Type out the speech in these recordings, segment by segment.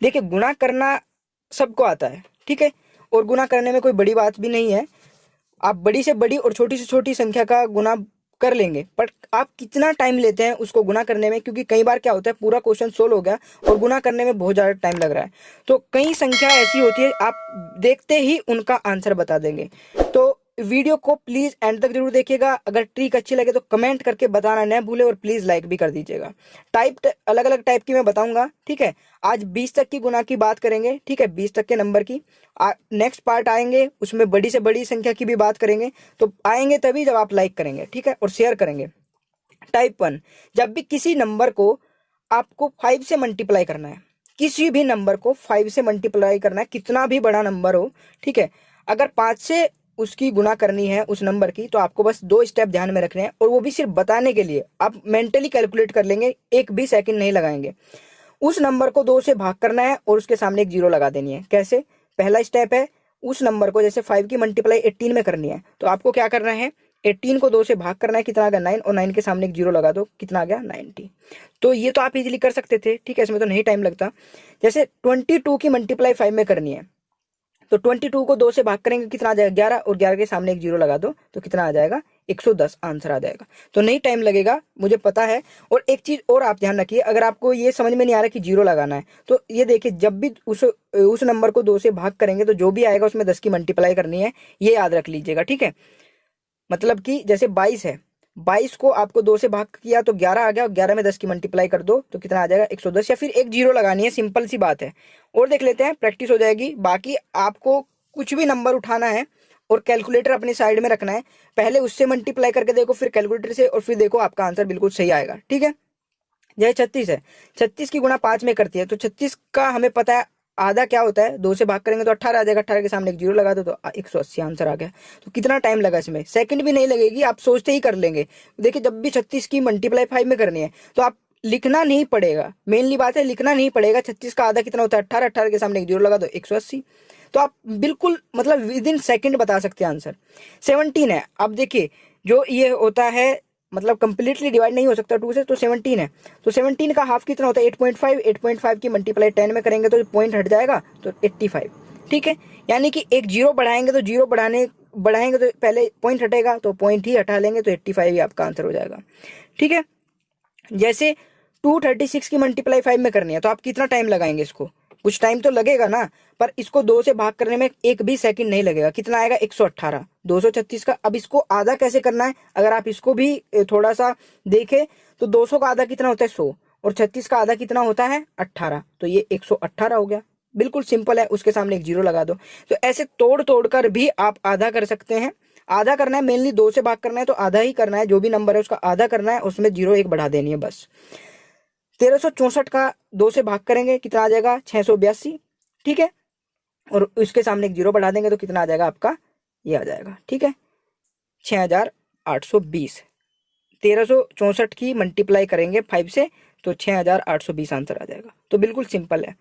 देखिए गुणा करना सबको आता है, ठीक है, और गुणा करने में कोई बड़ी बात भी नहीं है। आप बड़ी से बड़ी और छोटी से छोटी संख्या का गुणा कर लेंगे, पर आप कितना टाइम लेते हैं उसको गुणा करने में, क्योंकि कई बार क्या होता है पूरा क्वेश्चन सोल्व हो गया और गुणा करने में बहुत ज़्यादा टाइम लग रहा है। तो कई संख्या ऐसी होती है आप देखते ही उनका आंसर बता देंगे। तो वीडियो को प्लीज़ एंड तक जरूर देखिएगा। अगर ट्रिक अच्छी लगे तो कमेंट करके बताना न भूले और प्लीज़ लाइक भी कर दीजिएगा। टाइप अलग अलग टाइप की मैं बताऊंगा, ठीक है। आज 20 तक की गुना की बात करेंगे, ठीक है, 20 तक के नंबर की। नेक्स्ट पार्ट आएंगे उसमें बड़ी से बड़ी संख्या की भी बात करेंगे। तो आएंगे तभी जब आप लाइक करेंगे, ठीक है, और शेयर करेंगे। टाइप 1, जब भी किसी नंबर को आपको 5 से मल्टीप्लाई करना है, किसी भी नंबर को 5 से मल्टीप्लाई करना है, कितना भी बड़ा नंबर हो, ठीक है, अगर 5 से उसकी गुना करनी है उस नंबर की, तो आपको बस 2 स्टेप ध्यान में रखने हैं, और वो भी सिर्फ बताने के लिए। आप मेंटली कैलकुलेट कर लेंगे, एक भी सेकंड नहीं लगाएंगे। उस नंबर को 2 से भाग करना है और उसके सामने एक जीरो लगा देनी है। कैसे? पहला स्टेप है, उस नंबर को जैसे 5 की मल्टीप्लाई 18 में करनी है, तो आपको क्या करना है, 18 को 2 से भाग करना है, कितना आ गया 9, और 9 के सामने एक जीरो लगा दो, कितना आ गया 90। तो ये तो आप इजीली कर सकते थे, ठीक है, इसमें तो नहीं टाइम लगता। जैसे 22 की मल्टीप्लाई 5 में करनी है, तो 22 को 2 से भाग करेंगे, कितना आ जाएगा 11, और 11 के सामने एक जीरो लगा दो, तो कितना आ जाएगा 110 आंसर आ जाएगा। तो नहीं टाइम लगेगा, मुझे पता है। और एक चीज और आप ध्यान रखिए, अगर आपको ये समझ में नहीं आ रहा कि जीरो लगाना है, तो ये देखिए, जब भी उस नंबर को 2 से भाग करेंगे तो जो भी आएगा उसमें 10 की मल्टीप्लाई करनी है, ये याद रख लीजिएगा, ठीक है। मतलब कि जैसे 22 है, 22 को आपको 2 से भाग किया तो 11 आ गया, और 11 में 10 की मल्टीप्लाई कर दो तो कितना आ जाएगा 110, या फिर एक जीरो लगानी है, सिंपल सी बात है। और देख लेते हैं, प्रैक्टिस हो जाएगी। बाकी आपको कुछ भी नंबर उठाना है और कैलकुलेटर अपनी साइड में रखना है, पहले उससे मल्टीप्लाई करके देखो, फिर कैलकुलेटर से, और फिर देखो आपका आंसर बिल्कुल सही आएगा, ठीक है। जैसे 36 है, 36 की गुणा 5 में करती है, तो 36 का हमें पता है आधा क्या होता है, 2 से भाग करेंगे तो 18 आ जाएगा, 18 के सामने एक जीरो लगा दो तो 180 आंसर आ गया। तो कितना टाइम लगा इसमें, सेकंड भी नहीं लगेगी, आप सोचते ही कर लेंगे। देखिए जब भी 36 की मल्टीप्लाई 5 में करनी है तो आप लिखना नहीं पड़ेगा, मेनली बात है लिखना नहीं पड़ेगा। 36 का आधा कितना होता है 18, 18 के सामने एक जीरो लगा दो 180। तो आप बिल्कुल मतलब विद इन सेकेंड बता सकते हैं आंसर। 17 है, अब देखिए जो ये होता है मतलब कंप्लीटली डिवाइड नहीं हो सकता 2 से, तो 17 है, तो 17 का हाफ कितना होता है 8.5, 8.5 की मल्टीप्लाई 10 में करेंगे तो पॉइंट हट जाएगा तो 85, ठीक है। यानी कि एक जीरो बढ़ाएंगे तो जीरो बढ़ाएंगे तो पहले पॉइंट हटेगा, तो पॉइंट ही हटा लेंगे तो 85 ही आपका आंसर हो जाएगा, ठीक है। जैसे 236 की मल्टीप्लाई 5 में करनी है, तो आप कितना टाइम लगाएंगे इसको, कुछ टाइम तो लगेगा ना, पर इसको 2 से भाग करने में एक भी सेकंड नहीं लगेगा। कितना आएगा 118, 236 का। अब इसको आधा कैसे करना है, अगर आप इसको भी थोड़ा सा देखें तो 200 का आधा कितना होता है 100, और 36 का आधा कितना होता है 18, तो ये 118 हो गया। बिल्कुल सिंपल है, उसके सामने एक जीरो लगा दो। तो ऐसे तोड़ तोड़ कर भी आप आधा कर सकते हैं। आधा करना है, मेनली 2 से भाग करना है तो आधा ही करना है, जो भी नंबर है उसका आधा करना है, उसमें जीरो एक बढ़ा देनी है बस। 1364 का 2 से भाग करेंगे, कितना आ जाएगा 682, ठीक है, और इसके सामने एक जीरो बढ़ा देंगे तो कितना आ जाएगा आपका, ये आ जाएगा, ठीक है, 6820। 1364 की मल्टीप्लाई करेंगे 5 से तो 6820 आंसर आ जाएगा। तो बिल्कुल सिंपल है।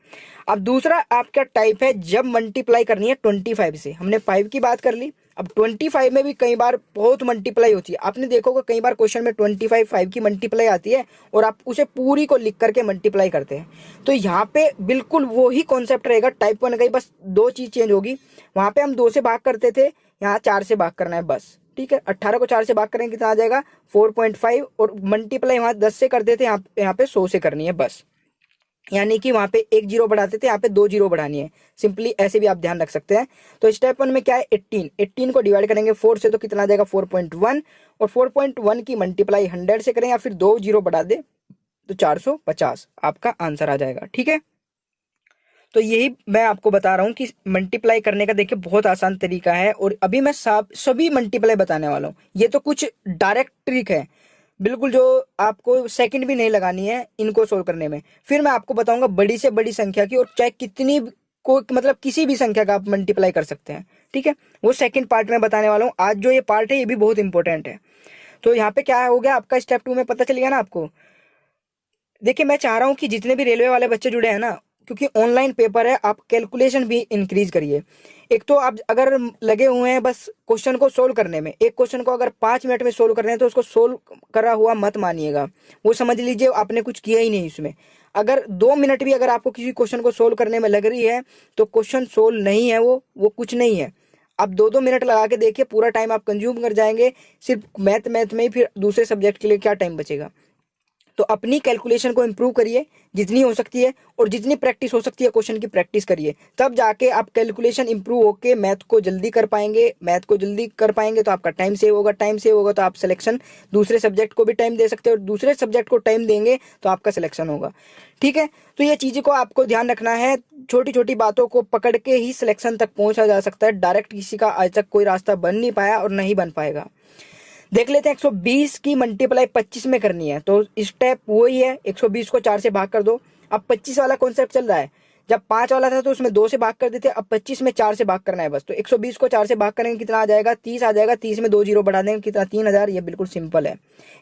अब दूसरा आपका टाइप है जब मल्टीप्लाई करनी है 25 से। हमने 5 की बात कर ली, अब 25 में भी कई बार बहुत मल्टीप्लाई होती है। आपने देखोगे कई बार क्वेश्चन में 25 5 की मल्टीप्लाई आती है और आप उसे पूरी को लिख करके मल्टीप्लाई करते हैं। तो यहाँ पे बिल्कुल वो ही कॉन्सेप्ट रहेगा टाइप 1 का ही, बस 2 चीज चेंज होगी। वहां पे हम 2 से भाग करते थे, यहाँ 4 से भाग करना है बस, ठीक है। 18 को 4 से भाग करेंगे कितना आ जाएगा 4.5, और मल्टीप्लाई वहां 10 से करते थे, यहाँ पे 100 से करनी है बस। यानी कि वहां पे एक जीरो बढ़ाते थे, यहाँ पे 2 जीरो बढ़ानी है, सिंपली ऐसे भी आप ध्यान रख सकते हैं। तो स्टेप 1 में क्या है 18 को डिवाइड करेंगे 4 से तो कितना आ जाएगा 4.1, और 4.1 की मल्टीप्लाई 100 से करें या फिर 2 जीरो बढ़ा दे तो 450 आपका आंसर आ जाएगा, ठीक है। तो यही मैं आपको बता रहा हूँ कि मल्टीप्लाई करने का देखिए बहुत आसान तरीका है, और अभी मैं सभी मल्टीप्लाई बताने वाला हूँ। ये तो कुछ डायरेक्ट ट्रिक है बिल्कुल, जो आपको सेकंड भी नहीं लगानी है इनको सोल्व करने में। फिर मैं आपको बताऊंगा बड़ी से बड़ी संख्या की, और चाहे कितनी को मतलब किसी भी संख्या का आप मल्टीप्लाई कर सकते हैं, ठीक है। वो सेकंड पार्ट में बताने वाला हूँ। आज जो ये पार्ट है ये भी बहुत इंपॉर्टेंट है। तो यहाँ पे क्या हो गया आपका स्टेप 2 में पता चल गया ना आपको। देखिए मैं चाह रहा हूँ कि जितने भी रेलवे वाले बच्चे जुड़े हैं ना, क्योंकि ऑनलाइन पेपर है, आप कैलकुलेशन भी इंक्रीज करिए। एक तो आप अगर लगे हुए हैं बस क्वेश्चन को सोल्व करने में, एक क्वेश्चन को अगर 5 मिनट में सोल्व कर रहे हैं तो उसको सोल्व करा हुआ मत मानिएगा, वो समझ लीजिए आपने कुछ किया ही नहीं उसमें। अगर 2 मिनट भी अगर आपको किसी क्वेश्चन को सोल्व करने में लग रही है तो क्वेश्चन सोल्व नहीं है, वो कुछ नहीं है। आप 2-2 मिनट लगा के देखिए, पूरा टाइम आप कंज्यूम कर जाएंगे सिर्फ मैथ में ही, फिर दूसरे सब्जेक्ट के लिए क्या टाइम बचेगा। तो अपनी कैलकुलेशन को इम्प्रूव करिए जितनी हो सकती है, और जितनी प्रैक्टिस हो सकती है क्वेश्चन की प्रैक्टिस करिए, तब जाके आप कैलकुलेशन इम्प्रूव होके मैथ को जल्दी कर पाएंगे। मैथ को जल्दी कर पाएंगे तो आपका टाइम सेव होगा, टाइम सेव होगा तो आप सिलेक्शन दूसरे सब्जेक्ट को भी टाइम दे सकते हो, और दूसरे सब्जेक्ट को टाइम देंगे तो आपका सिलेक्शन होगा। ठीक है, तो ये चीज़ों को आपको ध्यान रखना है। छोटी छोटी बातों को पकड़ के ही सिलेक्शन तक पहुंचा जा सकता है, डायरेक्ट किसी का आज तक कोई रास्ता बन नहीं पाया और नहीं बन पाएगा। देख लेते हैं, 120 की मल्टीप्लाई 25 में करनी है, तो स्टेप वही है, 120 को 4 से भाग कर दो। अब 25 वाला कॉन्सेप्ट चल रहा है, जब 5 वाला था तो उसमें 2 से भाग कर देते, अब 25 में 4 से भाग करना है बस। तो 120 को 4 से भाग करेंगे कितना आ जाएगा, 30 आ जाएगा। 30 में 2 जीरो बढ़ा देंगे कितना, 3000। ये बिल्कुल सिंपल है।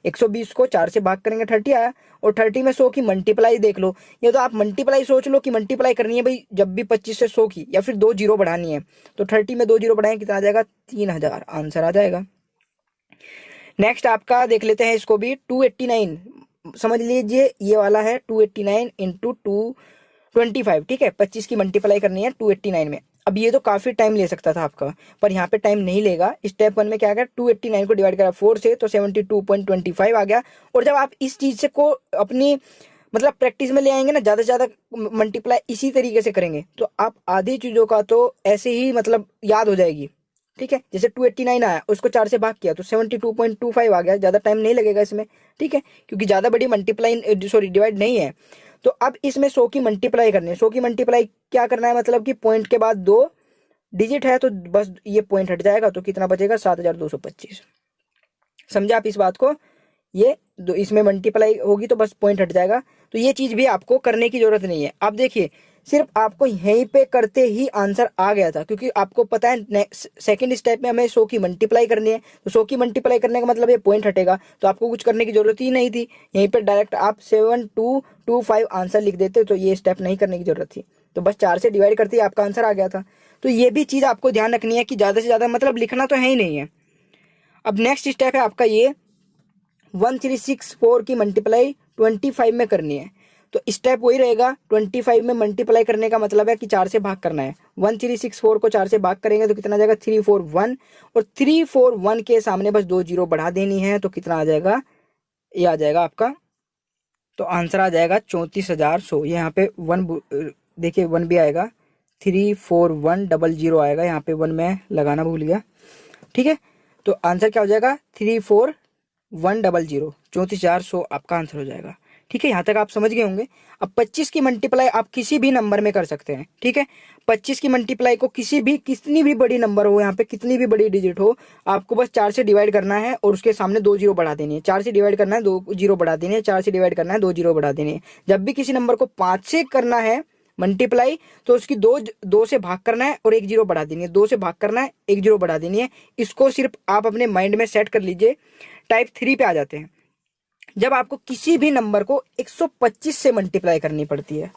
120 को 4 से भाग करेंगे 30 आया, और 30 में 100 की मल्टीप्लाई देख लो। ये तो आप मल्टीप्लाई सोच लो कि मल्टीप्लाई करनी है भाई, जब भी 25 से 100 की, या फिर 2 जीरो बढ़ानी है, तो 30 में 2 जीरो बढ़ाएंगे कितना आ जाएगा, 3000। आंसर आ जाएगा। नेक्स्ट आपका देख लेते हैं, इसको भी 289 समझ लीजिए, ये वाला है 289 इंटू 225। ठीक है, 25 की मल्टीप्लाई करनी है 289 में। अब ये तो काफी टाइम ले सकता था आपका, पर यहाँ पे टाइम नहीं लेगा। स्टेप 1 में क्या गया, 289 को डिवाइड करा 4 से तो 72.25 आ गया। और जब आप इस चीज से को अपनी मतलब प्रैक्टिस में ले आएंगे ना, ज्यादा से ज्यादा मल्टीप्लाई इसी तरीके से करेंगे, तो आप आधी चीजों का तो ऐसे ही मतलब याद हो जाएगी। ठीक है, जैसे 289 आया, उसको 4 से भाग किया तो 72.25 आ गया, ज्यादा टाइम नहीं लगेगा इसमें। ठीक है, क्योंकि ज्यादा बड़ी मल्टीप्लाई सॉरी डिवाइड नहीं है। तो अब इसमें 100 की मल्टीप्लाई करनी है। 100 की मल्टीप्लाई क्या करना है, मतलब कि पॉइंट के बाद 2 डिजिट है तो बस ये पॉइंट हट जाएगा, तो कितना बचेगा, 7225। समझे आप इस बात को, ये इसमें मल्टीप्लाई होगी तो बस पॉइंट हट जाएगा। तो ये चीज भी आपको करने की जरूरत नहीं है। अब देखिए, सिर्फ आपको यहीं पे करते ही आंसर आ गया था, क्योंकि आपको पता है सेकंड स्टेप में हमें 100 की मल्टीप्लाई करनी है, तो 100 की मल्टीप्लाई करने का मतलब ये पॉइंट हटेगा, तो आपको कुछ करने की जरूरत ही नहीं थी। यहीं पे डायरेक्ट आप 7225 आंसर लिख देते, तो ये स्टेप नहीं करने की जरूरत थी, तो बस 4 से डिवाइड करते ही आपका आंसर आ गया था। तो ये भी चीज आपको ध्यान रखनी है कि ज्यादा से ज्यादा मतलब लिखना तो है ही नहीं है। अब नेक्स्ट स्टेप है आपका ये 1364 की मल्टीप्लाई 25 में करनी है। तो स्टेप वही रहेगा, 25 में मल्टीप्लाई करने का मतलब है कि 4 से भाग करना है। 1364 को 4 से भाग करेंगे तो कितना आ जाएगा, 341, और 341 के सामने बस 2 जीरो बढ़ा देनी है, तो कितना आ जाएगा, ये आ जाएगा आपका, तो आंसर आ जाएगा 34,100। यहाँ पे 1 देखिए 1 भी आएगा, 34100 आएगा, यहाँ पे 1 मैं लगाना भूल गया। ठीक है, तो आंसर क्या हो जाएगा, 34100, 34,400 आपका आंसर हो जाएगा। ठीक है, यहाँ तक आप समझ गए होंगे। अब 25 की मल्टीप्लाई आप किसी भी नंबर में कर सकते हैं। ठीक है, 25 की मल्टीप्लाई को कितनी भी बड़ी नंबर हो, यहाँ पे कितनी भी बड़ी डिजिट हो, आपको बस 4 से डिवाइड करना है और उसके सामने 2 जीरो बढ़ा देनी है। 4 से डिवाइड करना है, 2 जीरो बढ़ा देनी है, 4 से डिवाइड करना है, 2 जीरो बढ़ा देनी है। जब भी किसी नंबर को 5 से करना है मल्टीप्लाई, तो उसकी दो से भाग करना है और 1 जीरो बढ़ा देनी है, 2 से भाग करना है, 1 जीरो बढ़ा देनी है। इसको सिर्फ आप अपने माइंड में सेट कर लीजिए। टाइप 3 पे आ जाते हैं, जब आपको किसी भी नंबर को 125 से मल्टीप्लाई करनी पड़ती है।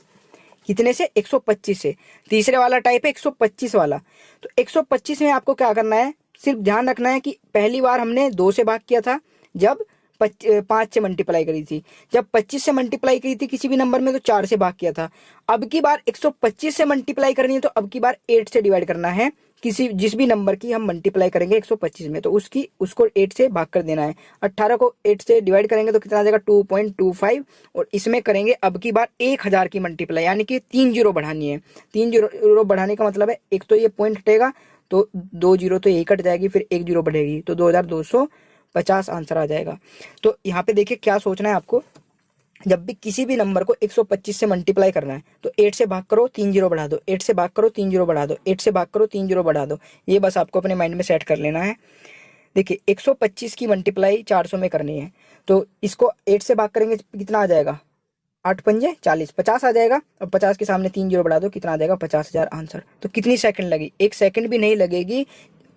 कितने से, 125 से। तीसरे वाला टाइप है 125 वाला। तो 125 में आपको क्या करना है, सिर्फ ध्यान रखना है कि पहली बार हमने 2 से भाग किया था जब 5 से मल्टीप्लाई करी थी, जब 25 से मल्टीप्लाई करी थी किसी भी नंबर में तो 4 से भाग किया था। अब की बार 125 से मल्टीप्लाई करनी है तो अब की बार 8 से डिवाइड करना है। जिस भी नंबर की हम मल्टीप्लाई करेंगे 125 में, तो उसको 8 से भाग कर देना है। 18 को 8 से डिवाइड करेंगे तो कितना आ जाएगा, 2.25, और इसमें करेंगे अब की बार 1000 की मल्टीप्लाई, यानी कि 3 जीरो बढ़ानी है। 3 जीरो बढ़ाने का मतलब है, एक तो ये पॉइंट हटेगा तो 2 जीरो तो यही कट जाएगी, फिर 1 जीरो बढ़ेगी, तो 2250 आंसर आ जाएगा। तो यहाँ पे देखिए क्या सोचना है आपको, जब भी किसी भी नंबर को 125 से मल्टीप्लाई करना है तो 8 से भाग करो, 3 जीरो बढ़ा दो, 8 से भाग करो, 3 जीरो बढ़ा दो, 8 से भाग करो, 3 जीरो बढ़ा दो। ये बस आपको अपने माइंड में सेट कर लेना है। देखिए 125 की मल्टीप्लाई 400 में करनी है, तो इसको 8 से भाग करेंगे कितना आ जाएगा, 8 पंजे 40, 50 आ जाएगा, और 50 के सामने 3 जीरो बढ़ा दो, कितना आ जाएगा, 50,000 आंसर। तो कितनी सेकंड लगी, 1 सेकंड भी नहीं लगेगी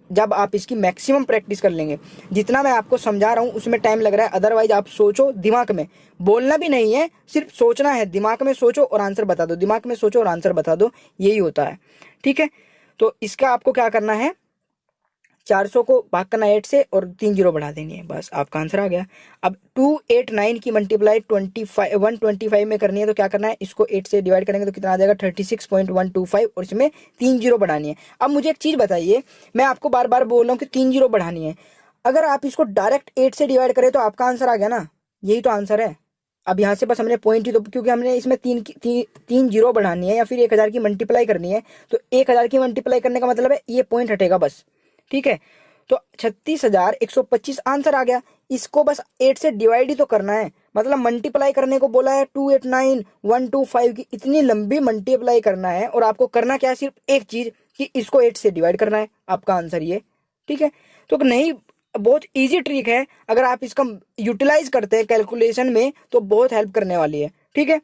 जब आप इसकी मैक्सिमम प्रैक्टिस कर लेंगे। जितना मैं आपको समझा रहा हूँ उसमें टाइम लग रहा है, अदरवाइज आप सोचो, दिमाग में बोलना भी नहीं है, सिर्फ सोचना है। दिमाग में सोचो और आंसर बता दो, दिमाग में सोचो और आंसर बता दो, यही होता है। ठीक है, तो इसका आपको क्या करना है, 400 को भाग करना 8 से और 3 जीरो बढ़ा देनी है, बस आपका आंसर आ गया। अब 289 की मल्टीप्लाई 125 में करनी है, तो क्या करना है, इसको 8 से डिवाइड करेंगे तो कितना आ जाएगा 36.125 और इसमें 3 जीरो बढ़ानी है। अब मुझे एक चीज़ बताइए, मैं आपको बार बार बोल रहा हूँ कि 3 जीरो बढ़ानी है, अगर आप इसको डायरेक्ट 8 से डिवाइड करें तो आपका आंसर आ गया ना, यही तो आंसर है। अब यहाँ से बस हमने पॉइंट ही तो, क्योंकि हमने इसमें तीन जीरो बढ़ानी है या फिर 1000 की मल्टीप्लाई करनी है, तो 1000 की मल्टीप्लाई करने का मतलब है ये पॉइंट हटेगा बस, ठीक है। तो 36,125 आंसर आ गया। इसको बस 8 से डिवाइड ही तो करना है, मतलब मल्टीप्लाई करने को बोला है 289,125 की, इतनी लंबी मल्टीप्लाई करना है और आपको करना क्या है, सिर्फ एक चीज कि इसको 8 से डिवाइड करना है, आपका आंसर ये, ठीक है। तो नहीं, बहुत इजी ट्रिक है, अगर आप इसका यूटिलाइज करते हैं कैलकुलेशन में तो बहुत हेल्प करने वाली है, ठीक है।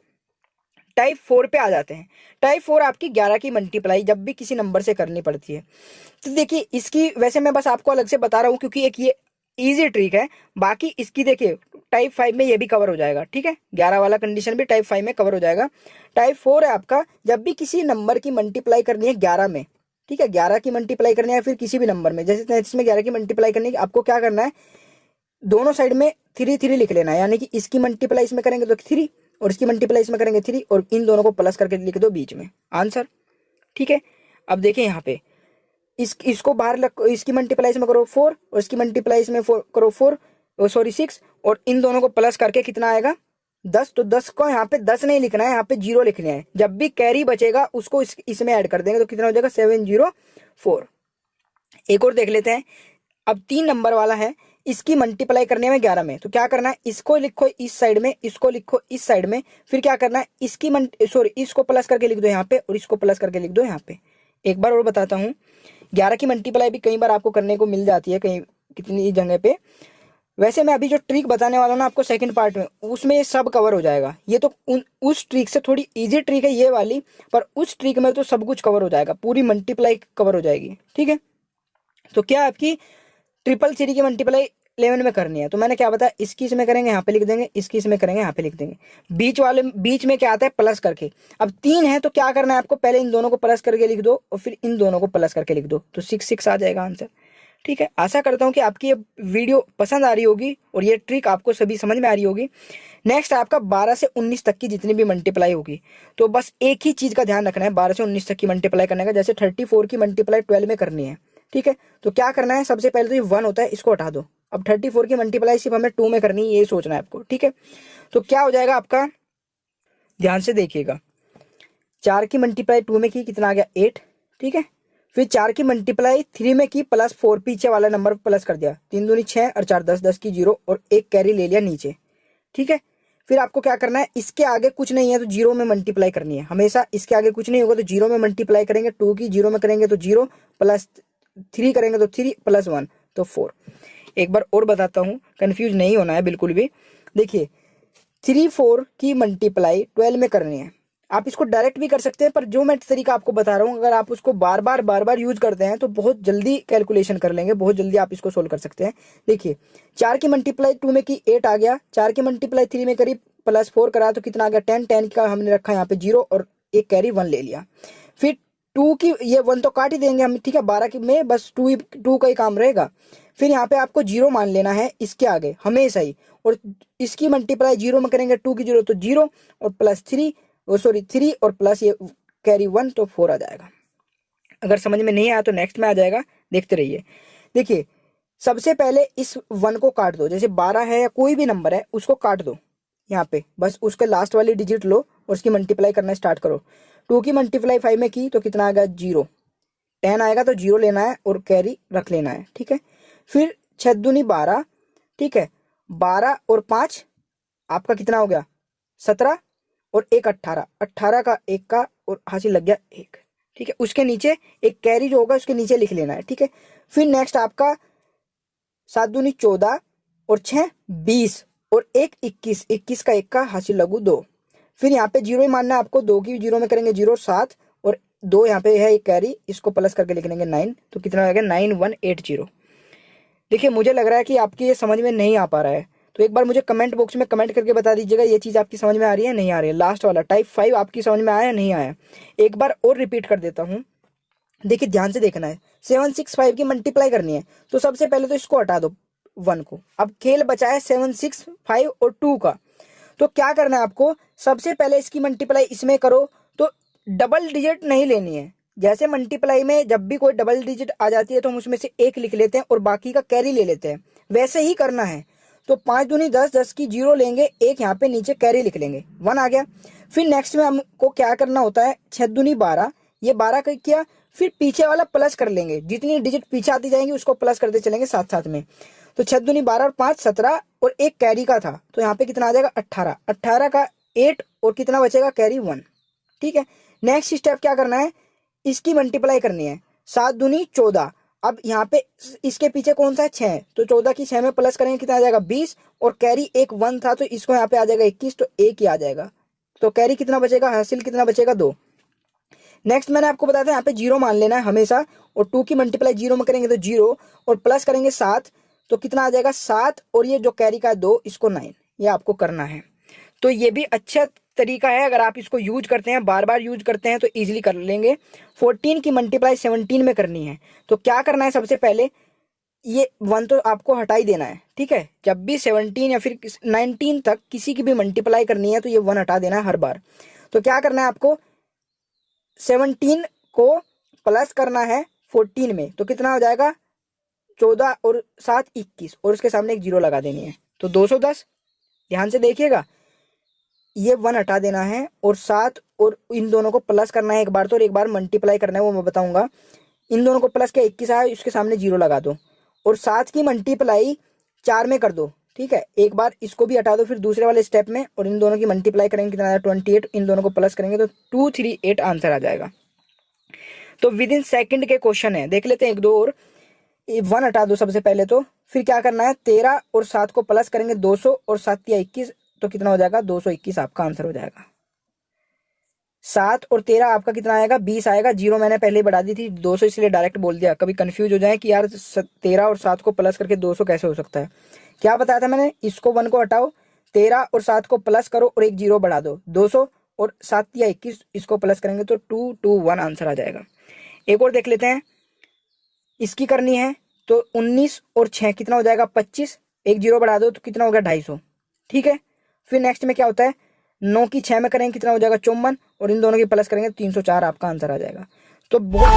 टाइप 4 पे आ जाते हैं। टाइप 4 आपकी 11 की मल्टीप्लाई जब भी किसी नंबर से करनी पड़ती है, तो देखिए इसकी, वैसे मैं बस आपको अलग से बता रहा हूँ क्योंकि एक ये इजी ट्रिक है, बाकी इसकी देखिए टाइप 5 में ये भी कवर हो जाएगा, ठीक है। 11 वाला कंडीशन भी टाइप 5 में कवर हो जाएगा। टाइप 4 है आपका, जब भी किसी नंबर की मल्टीप्लाई करनी है 11 में, ठीक है, 11 की मल्टीप्लाई करनी है फिर किसी भी नंबर में, जैसे 33 में 11 की मल्टीप्लाई करनी है, आपको क्या करना है, दोनों साइड में 3 लिख लेना है, यानी कि इसकी मल्टीप्लाई इसमें करेंगे तो 3 और इसकी मल्टीप्लाई इसमें करेंगे 3 और इन दोनों को प्लस करके लिख दो बीच में आंसर, ठीक है। अब देखिए यहाँ पे इसको बाहर इसकी मल्टीप्लाई इसमें करो 4 और इसकी मल्टीप्लाई इसमें करो 4, सॉरी 6 और इन दोनों को प्लस करके कितना आएगा 10। तो 10 को यहाँ पे 10 नहीं लिखना है, यहाँ पे 0 लिखना है, जब भी कैरी बचेगा उसको इसमें ऐड कर देंगे तो कितना हो जाएगा 704। एक और देख लेते हैं। अब 3 नंबर वाला है, इसकी मल्टीप्लाई करने में 11 में, तो क्या करना है, इसको लिखो इस साइड में, इसको लिखो इस साइड में, फिर क्या करना है, इसकी सॉरी इसको प्लस करके लिख दो यहाँ पे और इसको प्लस करके लिख दो यहाँ पे। एक बार और बताता हूँ, 11 की मल्टीप्लाई भी कई बार आपको करने को मिल जाती है कहीं कितनी जगह पे, वैसे मैं अभी जो ट्रिक बताने वाला हूँ ना आपको सेकंड पार्ट में, उसमें ये सब कवर हो जाएगा। ये तो उस ट्रिक से थोड़ी इजी ट्रिक है ये वाली, पर उस ट्रिक में तो सब कुछ कवर हो जाएगा, पूरी मल्टीप्लाई कवर हो जाएगी, ठीक है। तो क्या आपकी 333 की मल्टीप्लाई 11 में करनी है, तो मैंने क्या बताया, इसकी इसमें करेंगे यहाँ पे लिख देंगे, इसकी इसमें करेंगे यहाँ पे लिख देंगे, बीच में क्या आता है प्लस करके। अब 3 है तो क्या करना है आपको, पहले इन दोनों को प्लस करके लिख दो और फिर इन दोनों को प्लस करके लिख दो, तो 6 आ जाएगा आंसर, ठीक है। आशा करता हूँ कि आपकी ये वीडियो पसंद आ रही होगी और ये ट्रिक आपको सभी समझ में आ रही होगी। नेक्स्ट आपका 12 से 19 तक की जितनी भी मल्टीप्लाई होगी, तो बस एक ही चीज का ध्यान रखना है, 12 से 19 तक की मल्टीप्लाई करने का, जैसे 34 की मल्टीप्लाई 12 में करनी है, ठीक है। तो क्या करना है, सबसे पहले तो ये 1 होता है इसको हटा दो, अब 34 की मल्टीप्लाई सिर्फ हमें 2 में करनी है, ये सोचना है आपको, ठीक है। तो क्या हो जाएगा आपका, ध्यान से देखिएगा, 4 की मल्टीप्लाई 2 में की कितना आ गया 8, ठीक है। फिर 4 की मल्टीप्लाई 3 में की प्लस 4 पीछे वाला नंबर प्लस कर दिया, 3 दूनी 6 और 4 10, 10 की 0 और एक कैरी ले लिया नीचे, ठीक है। फिर आपको क्या करना है, इसके आगे कुछ नहीं है तो 0 में मल्टीप्लाई करनी है, हमेशा इसके आगे कुछ नहीं होगा तो 0 में मल्टीप्लाई करेंगे, 2 की 0 में करेंगे तो 0 प्लस 3 करेंगे तो 3 प्लस 1 तो 4। एक बार और बताता हूँ, कंफ्यूज नहीं होना है बिल्कुल भी। देखिए 3 4 की मल्टीप्लाई 12 में करनी है, आप इसको डायरेक्ट भी कर सकते हैं, पर जो मैं तरीका आपको बता रहा हूँ अगर आप उसको बार बार यूज करते हैं तो बहुत जल्दी कैलकुलेशन कर लेंगे, बहुत जल्दी आप इसको सोल्व कर सकते हैं। देखिए 4 की मल्टीप्लाई 2 में की 8 आ गया, 4 की मल्टीप्लाई 3 में करी प्लस 4 करा तो कितना आ गया 10, 10 का हमने रखा यहाँ पे 0 और एक कैरी 1 ले लिया। फिर 2 की ये 1 तो काट ही देंगे हम, ठीक है, 12 की में बस 2 का ही काम रहेगा। फिर यहाँ पे आपको 0 मान लेना है इसके आगे हमेशा ही, और इसकी मल्टीप्लाई 0 में करेंगे, 2 की 0 तो 0 और प्लस 3 3 और प्लस ये कैरी 1 तो 4 आ जाएगा। अगर समझ में नहीं आया तो नेक्स्ट में आ जाएगा, देखते रहिए। देखिए सबसे पहले इस 1 को काट दो, जैसे 12 है या कोई भी नंबर है उसको काट दो यहाँ पे, बस उसके लास्ट वाली डिजिट लो और उसकी मल्टीप्लाई करना स्टार्ट करो। 2 की मल्टीप्लाई 5 में की तो कितना आएगा 0, 10 आएगा तो 0 लेना है और कैरी रख लेना है, ठीक है। फिर 6 दूनी 12, ठीक है, 12 और 5 आपका कितना हो गया 17 और एक 18, 18 का एक का और हासिल लग गया 1, ठीक है। उसके नीचे एक कैरी जो होगा उसके नीचे लिख लेना है, ठीक है। फिर नेक्स्ट आपका 7 दूनी 14 और 6 20 और एक 21, 21 का एक का हासिल लगू 2। फिर यहाँ पे 0 ही मानना है आपको, 2 की 0 में करेंगे 0 7 और 2 यहाँ पे है एक कैरी, इसको प्लस करके लिख लेंगे 9, तो कितना हो गया 9180। देखिए मुझे लग रहा है कि आपकी ये समझ में नहीं आ पा रहा है, तो एक बार मुझे कमेंट बॉक्स में कमेंट करके बता दीजिएगा ये चीज़ आपकी समझ में आ रही है नहीं आ रही है। लास्ट वाला टाइप 5 आपकी समझ में आया नहीं आया, एक बार और रिपीट कर देता हूँ। देखिए ध्यान से देखना है, 765 की मल्टीप्लाई करनी है। तो सबसे पहले तो इसको हटा दो 1 को। अब खेल बचा है 765 और 2 का। तो क्या करना है आपको, सबसे पहले इसकी मल्टीप्लाई इसमें करो। तो डबल डिजिट नहीं लेनी है। जैसे मल्टीप्लाई में जब भी कोई डबल डिजिट आ जाती है तो हम उसमें से एक लिख लेते हैं और बाकी का कैरी ले लेते हैं, वैसे ही करना है। तो 5 दूनी 10, 10 की 0 लेंगे, एक यहाँ पे नीचे कैरी लिख लेंगे, 1 आ गया। फिर नेक्स्ट में हमको क्या करना होता है, 6 दूनी 12, ये 12 का किया, फिर पीछे वाला प्लस कर लेंगे, जितनी डिजिट पीछे आती जाएंगी उसको प्लस करते चलेंगे साथ साथ में। तो 6 दूनी 12 और 5 17 और एक कैरी का था, तो यहाँ पे कितना आ जाएगा 18, 18 का 8 और कितना बचेगा कैरी 1। ठीक है, नेक्स्ट स्टेप क्या करना है, इसकी मल्टीप्लाई करनी है, 7 दूनी 14। अब यहाँ पे इसके पीछे कौन सा है 6, तो 14 की 6 में प्लस करेंगे कितना आ जाएगा 20 और कैरी एक 1 था तो इसको यहाँ पे आ जाएगा 21, तो 1 ही आ जाएगा। तो कैरी कितना बचेगा, हासिल कितना बचेगा 2। नेक्स्ट मैंने आपको बताया था यहाँ पे 0 मान लेना है हमेशा, और 2 की मल्टीप्लाई 0 में करेंगे तो 0 और प्लस करेंगे 7, तो कितना आ जाएगा 7 और ये जो कैरी का 2 इसको 9, ये आपको करना है। तो ये भी अच्छा तरीका है, अगर आप इसको यूज करते हैं, बार बार यूज करते हैं तो इजीली कर लेंगे। 14 की मल्टीप्लाई 17 में करनी है, तो क्या करना है, सबसे पहले ये 1 तो आपको हटा ही देना है। ठीक है, जब भी 17 या फिर 19 तक किसी की भी मल्टीप्लाई करनी है तो ये 1 हटा देना है हर बार। तो क्या करना है आपको, 17 को प्लस करना है 14 में, तो कितना हो जाएगा 14 और 7 21 और उसके सामने एक 0 लगा देनी है, तो 210। ध्यान से देखिएगा, ये 1 हटा देना है और 7 और इन दोनों को प्लस करना है एक बार तो, और एक बार मल्टीप्लाई करना है, वो मैं बताऊंगा। इन दोनों को प्लस किया 21 आया, उसके सामने 0 लगा दो और 7 की मल्टीप्लाई 4 में कर दो। ठीक है, एक बार इसको भी हटा दो फिर दूसरे वाले स्टेप में, और इन दोनों की मल्टीप्लाई करेंगे कितना आया 28, इन दोनों को प्लस करेंगे तो 238 आंसर आ जाएगा। तो विद इन सेकेंड के क्वेश्चन है, देख लेते हैं एक दो और। 1 हटा दो सबसे पहले, तो फिर क्या करना है 13 और 7 को प्लस करेंगे 200 और 7 या 21, तो कितना हो जाएगा 221 आपका आंसर हो जाएगा। 7 और 13 आपका कितना आएगा 20 आएगा। 0 मैंने पहले ही बढ़ा दी थी 200 इसलिए डायरेक्ट बोल दिया, कभी कंफ्यूज हो जाए कि यार 13 और 7 को प्लस करके 200 कैसे हो सकता है। क्या बताया था मैंने, इसको 1 को हटाओ, 13 और 7 को प्लस करो और एक 0 बढ़ा दो, 200 और 7 या 21 इसको प्लस करेंगे तो 221 आंसर आ जाएगा। एक और देख लेते हैं, इसकी करनी है तो 19 और 6 कितना हो जाएगा 25, एक 0 बढ़ा दो तो कितना हो गया 250। ठीक है, फिर नेक्स्ट में क्या होता है, 9 की 6 में करेंगे कितना हो जाएगा 54 और इन दोनों की प्लस करेंगे 304 आपका आंसर आ जाएगा। तो बहुत